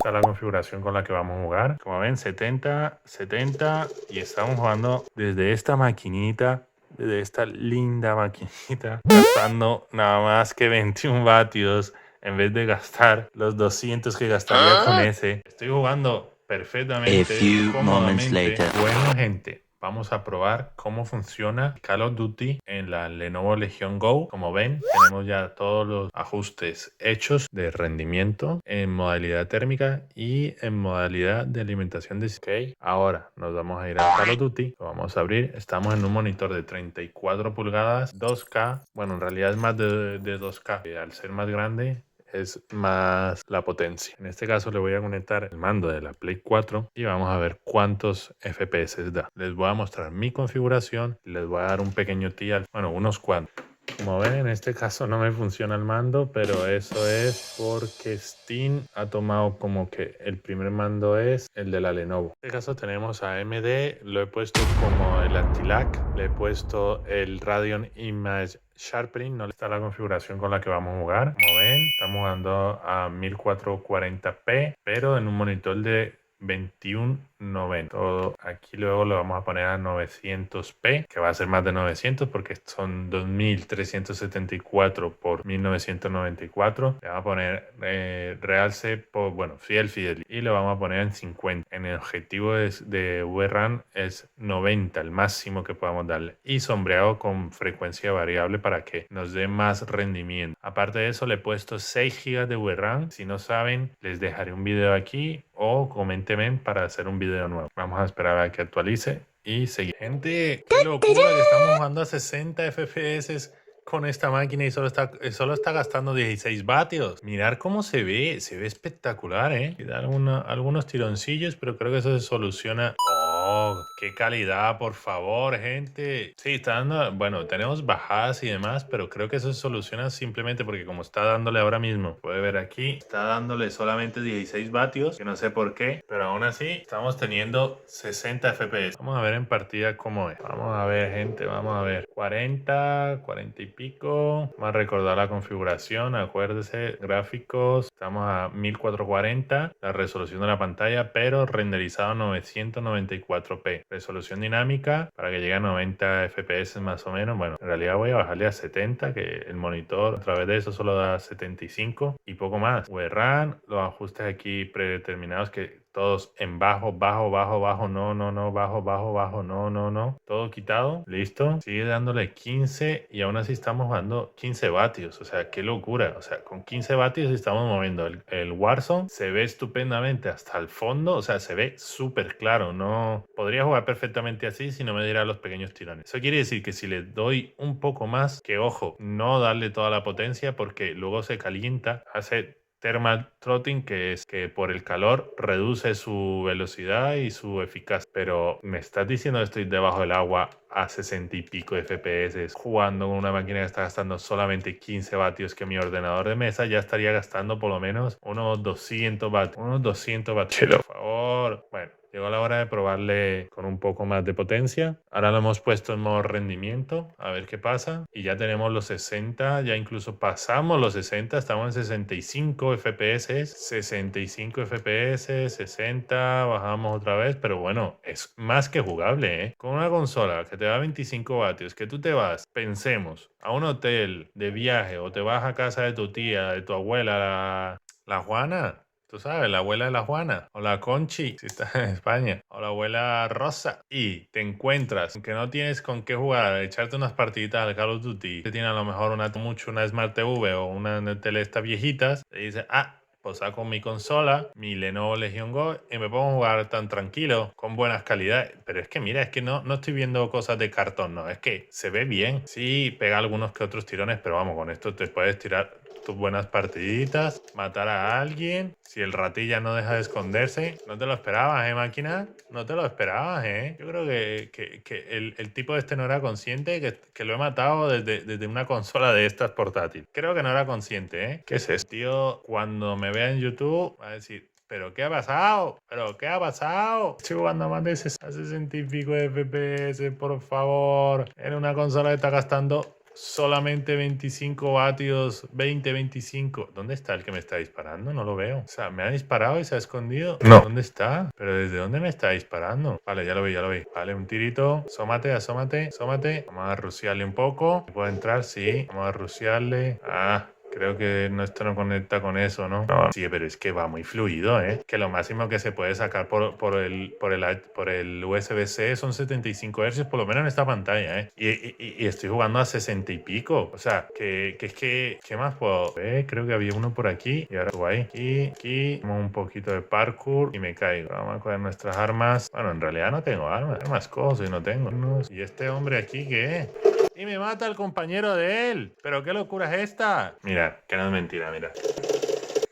está la configuración con la que vamos a jugar. Como ven, 70, 70 y estamos jugando desde esta maquinita, desde esta linda maquinita, gastando nada más que 21 vatios en vez de gastar los 200 que gastaría con ese. Estoy jugando perfectamente, cómodamente. Bueno, gente, vamos a probar cómo funciona Call of Duty en la Lenovo Legion Go. Como ven, tenemos ya todos los ajustes hechos de rendimiento en modalidad térmica y en modalidad de alimentación de... Ok, ahora nos vamos a ir a Call of Duty. Lo vamos a abrir. Estamos en un monitor de 34 pulgadas, 2K. Bueno, en realidad es más de 2K. Al ser más grande es más la potencia. En este caso le voy a conectar el mando de la Play 4 y vamos a ver cuántos FPS da. Les voy a mostrar mi configuración, les voy a dar un pequeño tial, bueno, unos cuantos. Como ven, en este caso no me funciona el mando, pero eso es porque Steam ha tomado como que el primer mando es el de la Lenovo. En este caso tenemos a AMD, lo he puesto como el anti-lag, le he puesto el Radeon Image Sharpening, no está la configuración con la que vamos a jugar. Como ven, estamos jugando a 1440p, pero en un monitor de 2190. Todo aquí luego lo vamos a poner a 900p, que va a ser más de 900 porque son 2374 por 1994. Le vamos a poner realce por, bueno, fidelity y lo vamos a poner en 50. En el objetivo de VRAM es 90, el máximo que podamos darle, y sombreado con frecuencia variable para que nos dé más rendimiento. Aparte de eso, le he puesto 6 GB de VRAM. Si no saben, les dejaré un video aquí o coméntenme para hacer un video nuevo. Vamos a esperar a que actualice y seguir. Gente, qué locura que estamos jugando a 60 FPS con esta máquina y solo está gastando 16 vatios. Mirar cómo se ve espectacular, ¿eh? Da algunos tironcillos, pero creo que eso se soluciona. ¡Oh, qué calidad, por favor, gente! Sí, está dando, bueno, tenemos bajadas y demás, pero creo que eso se soluciona simplemente porque como está dándole ahora mismo, puede ver aquí, está dándole solamente 16 vatios, que no sé por qué, pero aún así estamos teniendo 60 FPS. Vamos a ver en partida cómo es. Vamos a ver, gente, vamos a ver. 40, 40 y pico. Vamos a recordar la configuración, acuérdese, gráficos, estamos a 1440, la resolución de la pantalla, pero renderizado a 994p. Resolución dinámica para que llegue a 90 FPS más o menos. Bueno, en realidad voy a bajarle a 70, que el monitor a través de eso solo da 75 y poco más. VRAM, los ajustes aquí predeterminados que todos en bajo, bajo, bajo, bajo, no, no, no, bajo, bajo, bajo, no, no, no. Todo quitado, listo. Sigue dándole 15 y aún así estamos jugando 15 vatios. O sea, qué locura. O sea, con 15 vatios estamos moviendo el Warzone. Se ve estupendamente hasta el fondo. O sea, se ve súper claro. No podría jugar perfectamente así si no me diera los pequeños tirones. Eso quiere decir que si le doy un poco más, que ojo, no darle toda la potencia porque luego se calienta, hace thermal throttling, que es que por el calor reduce su velocidad y su eficacia. Pero me estás diciendo que estoy debajo del agua a 60 y pico FPS jugando con una máquina que está gastando solamente 15 vatios, que mi ordenador de mesa ya estaría gastando por lo menos unos 200 vatios. Unos 200 vatios, por favor. Bueno, llegó la hora de probarle con un poco más de potencia. Ahora lo hemos puesto en modo rendimiento, a ver qué pasa. Y ya tenemos los 60, ya incluso pasamos los 60, estamos en 65 FPS, 65 FPS, 60, bajamos otra vez, pero bueno, es más que jugable, ¿eh? Con una consola que te da 25 vatios, que tú te vas, pensemos, a un hotel de viaje o te vas a casa de tu tía, de tu abuela, la Juana. Tú sabes, la abuela de la Juana, o la Conchi, si estás en España, o la abuela Rosa, y te encuentras que no tienes con qué jugar, echarte unas partiditas al Call of Duty, que tiene a lo mejor una Smart TV o una tele estas viejitas, te dice, pues saco mi consola, mi Lenovo Legion Go, y me pongo a jugar tan tranquilo, con buenas calidades. Pero es que mira, es que no estoy viendo cosas de cartón, no, es que se ve bien. Sí, pega algunos que otros tirones, pero vamos, con esto te puedes tirar tus buenas partiditas, matar a alguien. Si el ratilla no deja de esconderse, no te lo esperabas, máquina? No te lo esperabas, Yo creo que el tipo este no era consciente que lo he matado desde una consola de estas portátil. Creo que no era consciente, ¿Qué es esto? Tío, cuando me vea en YouTube, va a decir, ¿pero qué ha pasado? ¿Pero qué ha pasado? Estoy jugando a más de 60 y pico de FPS, por favor. En una consola que está gastando solamente 25 vatios, 20, 25. ¿Dónde está el que me está disparando? No lo veo. O sea, ¿me ha disparado y se ha escondido? No. ¿Dónde está? ¿Pero desde dónde me está disparando? Vale, ya lo vi, ya lo vi. Vale, un tirito. Asómate, asómate, asómate. Vamos a rushearle un poco. ¿Puedo entrar? Sí. Vamos a rushearle. Ah. Creo que esto no conecta con eso, ¿no? No. Sí, pero es que va muy fluido, ¿eh? Que lo máximo que se puede sacar por el USB-C son 75 Hz, por lo menos en esta pantalla, ¿eh? Y estoy jugando a 60 y pico. O sea, ¿qué más puedo ver? Creo que había uno por aquí. Y ahora subo ahí. Aquí. Hacemos un poquito de parkour y me caigo. Vamos a coger nuestras armas. Bueno, en realidad no tengo armas. Armas cosas y no tengo. ¿Y este hombre aquí qué? Y me mata al compañero de él. ¿Pero qué locura es esta? Mira, que no es mentira, mira.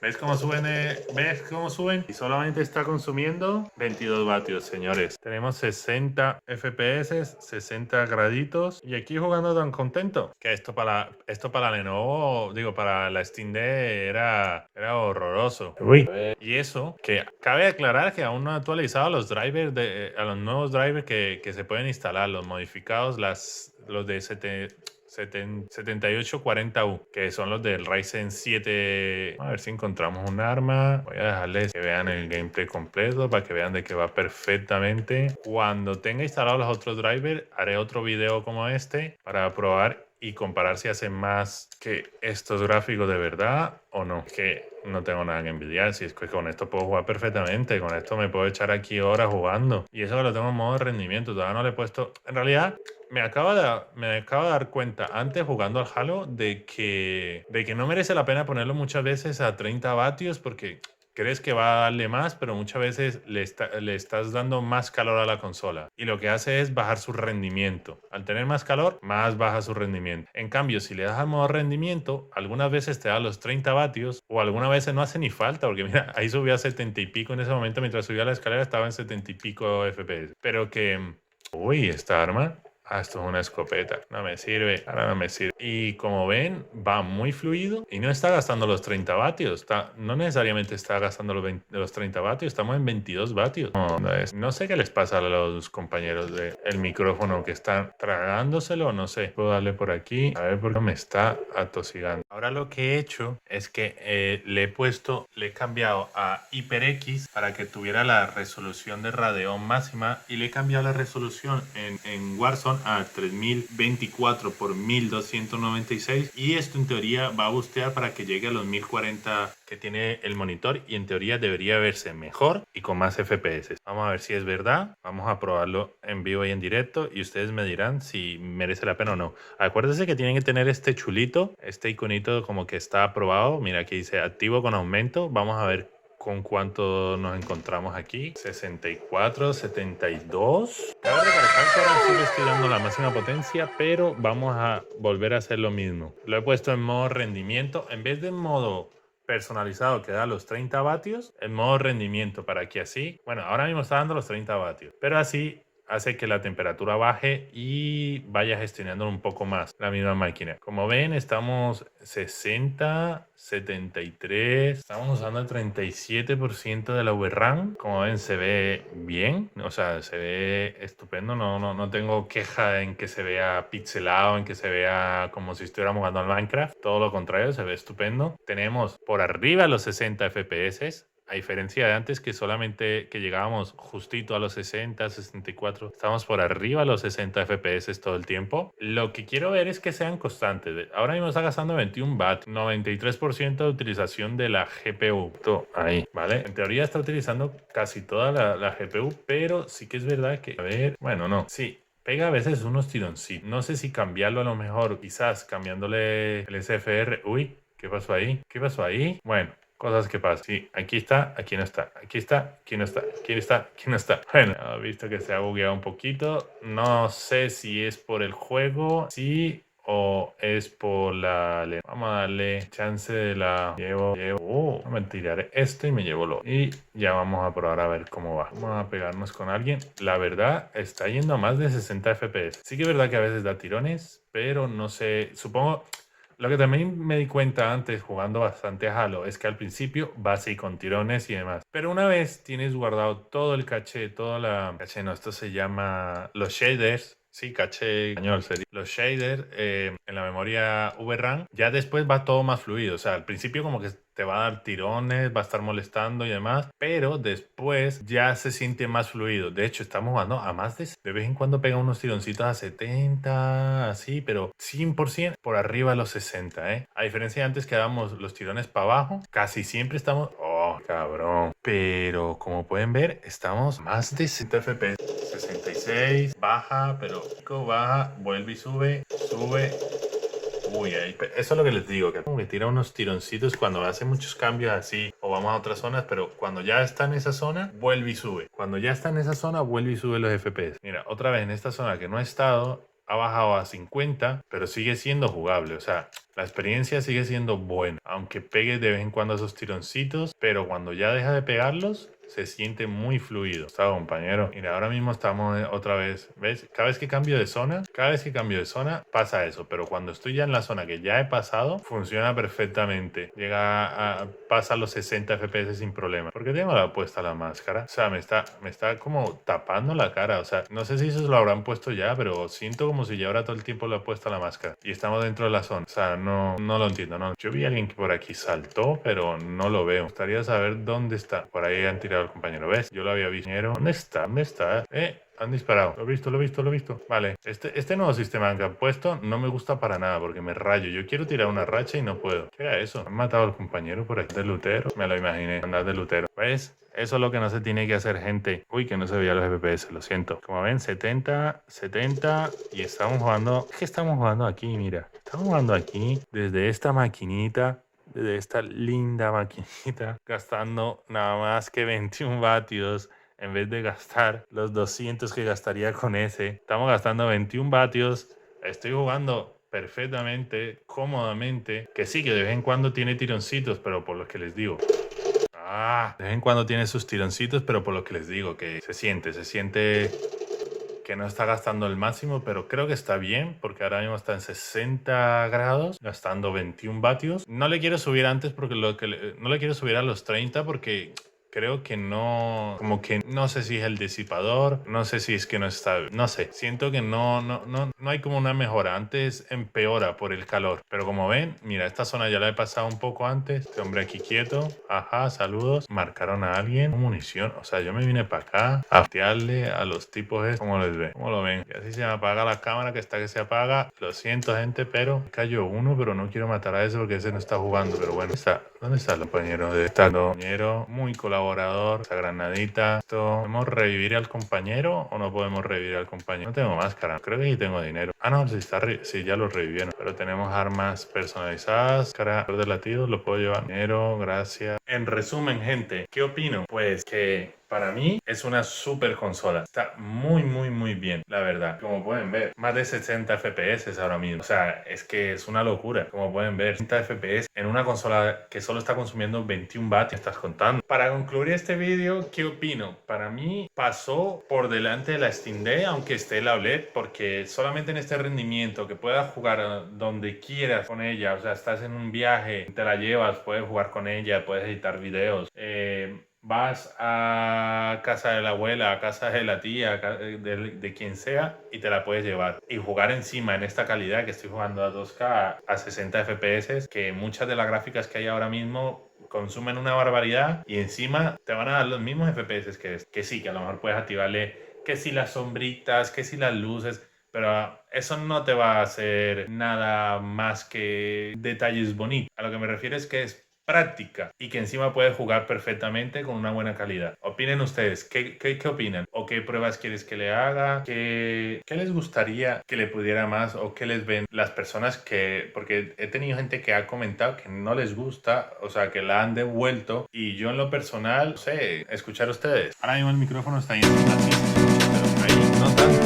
¿Ves cómo suben? ¿Ves cómo suben? Y solamente está consumiendo 22 vatios, señores. Tenemos 60 FPS, 60 graditos. Y aquí jugando tan contento. Que esto para la Lenovo, digo, para la Steam Deck era horroroso. Uy. Y eso, que cabe aclarar que aún no he actualizado los drivers, a los nuevos drivers que se pueden instalar, los modificados, los de 7840U, que son los del Ryzen 7. A ver si encontramos un arma. Voy a dejarles que vean el gameplay completo para que vean de que va perfectamente. Cuando tenga instalados los otros drivers, haré otro video como este para probar y comparar si hacen más que estos gráficos de verdad o no. Es que no tengo nada que envidiar. Si es que con esto puedo jugar perfectamente. Con esto me puedo echar aquí horas jugando. Y eso que lo tengo en modo de rendimiento. Todavía no le he puesto... En realidad... Me acabo de dar cuenta antes jugando al Halo de que no merece la pena ponerlo muchas veces a 30 vatios porque crees que va a darle más, pero muchas veces le estás dando más calor a la consola. Y lo que hace es bajar su rendimiento. Al tener más calor, más baja su rendimiento. En cambio, si le das al modo rendimiento, algunas veces te da los 30 vatios o algunas veces no hace ni falta, porque mira, ahí subió a 70 y pico en ese momento, mientras subía la escalera estaba en 70 y pico FPS. Pero que... Uy, esta arma... Ah, esto es una escopeta. No me sirve. Ahora no me sirve. Y como ven, va muy fluido y no está gastando los 30 vatios. No necesariamente está gastando los 30 vatios. Estamos en 22 vatios. No sé qué les pasa a los compañeros del micrófono que están tragándoselo. No sé. Puedo darle por aquí. A ver por qué me está atosigando. Ahora lo que he hecho es que le he cambiado a HyperX para que tuviera la resolución de Radeon máxima y le he cambiado la resolución en Warzone a 3024 por 1296 y esto en teoría va a bustear para que llegue a los 1040 que tiene el monitor y en teoría debería verse mejor y con más FPS. Vamos a ver si es verdad, vamos a probarlo en vivo y en directo y ustedes me dirán si merece la pena o no. Acuérdense que tienen que tener este chulito, este iconito como que está aprobado. Mira, aquí dice activo con aumento. Vamos a ver con cuánto nos encontramos aquí. 64, 72. Cabe recalcar que ahora sí le estoy dando la máxima potencia, pero vamos a volver a hacer lo mismo. Lo he puesto en modo rendimiento. En vez de en modo personalizado que da los 30 vatios, en modo rendimiento para que así... Bueno, ahora mismo está dando los 30 vatios, pero así hace que la temperatura baje y vaya gestionando un poco más la misma máquina. Como ven, estamos 60, 73, estamos usando el 37% de la VRAM. Como ven, se ve bien, o sea, se ve estupendo. No tengo queja en que se vea pixelado, en que se vea como si estuviéramos jugando al Minecraft. Todo lo contrario, se ve estupendo. Tenemos por arriba los 60 FPS. A diferencia de antes que solamente que llegábamos justito a los 60, 64, estamos por arriba a los 60 FPS todo el tiempo. Lo que quiero ver es que sean constantes. Ahora mismo está gastando 21 Watt, 93% de utilización de la GPU. Ahí, ¿vale? En teoría está utilizando casi toda la GPU, pero sí que es verdad que, a ver, bueno, no, sí. Pega a veces unos tironcitos. No sé si cambiarlo a lo mejor, quizás cambiándole el SFR. Uy, ¿qué pasó ahí? ¿Qué pasó ahí? Bueno. Cosas que pasan. Sí, aquí está, aquí no está. Aquí está, aquí no está. Aquí está, aquí no está. Bueno, he visto que se ha bugueado un poquito. No sé si es por el juego, sí, o es por la... Vamos a darle chance de la... Llevo... me tiraré esto y me llevo lo... Y ya vamos a probar a ver cómo va. Vamos a pegarnos con alguien. La verdad, está yendo a más de 60 FPS. Sí que es verdad que a veces da tirones, pero no sé, supongo... Lo que también me di cuenta antes jugando bastante a Halo es que al principio va así con tirones y demás. Pero una vez tienes guardado todo el caché, toda la... Caché no, esto se llama los shaders. Sí, caché español sería. Los shaders en la memoria VRAM, ya después va todo más fluido. O sea, al principio como que te va a dar tirones, va a estar molestando y demás, pero después ya se siente más fluido. De hecho, estamos jugando a más de vez en cuando pega unos tironcitos a 70, así, pero 100% por arriba de los 60, ¿eh? A diferencia de antes que dábamos los tirones para abajo, casi siempre estamos... Oh, cabrón. Pero como pueden ver, estamos más de 60 FPS. 66, baja, pero baja, vuelve y sube, sube. Uy, ahí, eso es lo que les digo, que como que tira unos tironcitos cuando hace muchos cambios así, o vamos a otras zonas, pero cuando ya está en esa zona, vuelve y sube. Cuando ya está en esa zona, vuelve y sube los FPS. Mira, otra vez en esta zona que no ha estado, ha bajado a 50, pero sigue siendo jugable. O sea, la experiencia sigue siendo buena, aunque pegue de vez en cuando esos tironcitos, pero cuando ya deja de pegarlos, se siente muy fluido. ¿Está, compañero? Mira, ahora mismo estamos otra vez, ¿ves? Cada vez que cambio de zona, pasa eso, pero cuando estoy ya en la zona que ya he pasado, funciona perfectamente. Pasa los 60 FPS sin problema. ¿Por qué tengo puesta la máscara? O sea, me está como tapando la cara. O sea, no sé si eso lo habrán puesto ya, pero siento como si ya ahora todo el tiempo lo he puesto la máscara. Y estamos dentro de la zona. O sea, no lo entiendo, no. Yo vi a alguien que por aquí saltó, pero no lo veo. Me gustaría saber dónde está. Por ahí han tirado al compañero. ¿Ves? Yo lo había visto. ¿Dónde está? ¿Dónde está? Han disparado. Lo he visto. Vale. Este nuevo sistema que han puesto no me gusta para nada porque me rayo. Yo quiero tirar una racha y no puedo. ¿Qué era eso? Han matado al compañero por aquí de lutero. Me lo imaginé. Andar de lutero. ¿Ves? Eso es lo que no se tiene que hacer, gente. Uy, que no se veía los FPS, lo siento. Como ven, 70, 70 y estamos jugando... Es que estamos jugando aquí, mira. Estamos jugando aquí desde esta maquinita, desde esta linda maquinita, gastando nada más que 21 vatios. En vez de gastar los 200 que gastaría con ese, estamos gastando 21 vatios. Estoy jugando perfectamente, cómodamente. Que sí, que de vez en cuando tiene tironcitos, pero por lo que les digo. De vez en cuando tiene sus tironcitos, pero por lo que les digo, que se siente que no está gastando el máximo, pero creo que está bien, porque ahora mismo está en 60 grados, gastando 21 vatios. No le quiero subir antes porque no le quiero subir a los 30 porque creo que no, como que no sé si es el disipador, no sé si es que no está, no sé, siento que no hay como una mejora, antes empeora por el calor, pero como ven, mira, esta zona ya la he pasado un poco antes, este hombre aquí quieto, ajá, saludos, marcaron a alguien, munición, o sea, yo me vine para acá a patearle a los tipos estos, ¿cómo les ve? ¿Cómo lo ven? Y así se me apaga la cámara, que está que se apaga, lo siento, gente, pero cayó uno, pero no quiero matar a ese porque ese no está jugando, pero bueno, ¿dónde está el compañero de esta? Compañero muy colaborador, esa granadita. ¿Podemos revivir al compañero o no podemos revivir al compañero? No tengo máscara, creo que sí tengo dinero. Ah, no, sí, ya lo revivieron. Pero tenemos armas personalizadas, cara de latidos, lo puedo llevar. Dinero, gracias. En resumen, gente, ¿qué opino? Pues que para mí es una super consola. Está muy bien, la verdad. Como pueden ver, más de 60 FPS ahora mismo. O sea, es que es una locura. Como pueden ver, 60 FPS en una consola que solo está consumiendo 21 vatios. Estás contando. Para concluir este vídeo, ¿qué opino? Para mí pasó por delante de la Steam Deck, aunque esté la OLED, porque solamente en este rendimiento que puedas jugar donde quieras con ella, o sea, estás en un viaje, te la llevas, puedes jugar con ella, puedes editar videos, vas a casa de la abuela, a casa de la tía, de quien sea, y te la puedes llevar. Y jugar encima en esta calidad que estoy jugando a 2K a 60 FPS, que muchas de las gráficas que hay ahora mismo consumen una barbaridad y encima te van a dar los mismos FPS que sí, que a lo mejor puedes activarle que si las sombritas, que si las luces, pero eso no te va a hacer nada más que detalles bonitos. A lo que me refiero es que es práctica y que encima puedes jugar perfectamente con una buena calidad. Opinen ustedes, ¿qué opinan? ¿O qué pruebas quieres que le haga? ¿Qué les gustaría que le pudiera más? ¿O qué les ven las personas porque he tenido gente que ha comentado que no les gusta, o sea, que la han devuelto, y yo en lo personal, no sé, escuchar ustedes. Ahora mismo el micrófono está yendo así, pero ahí no tanto.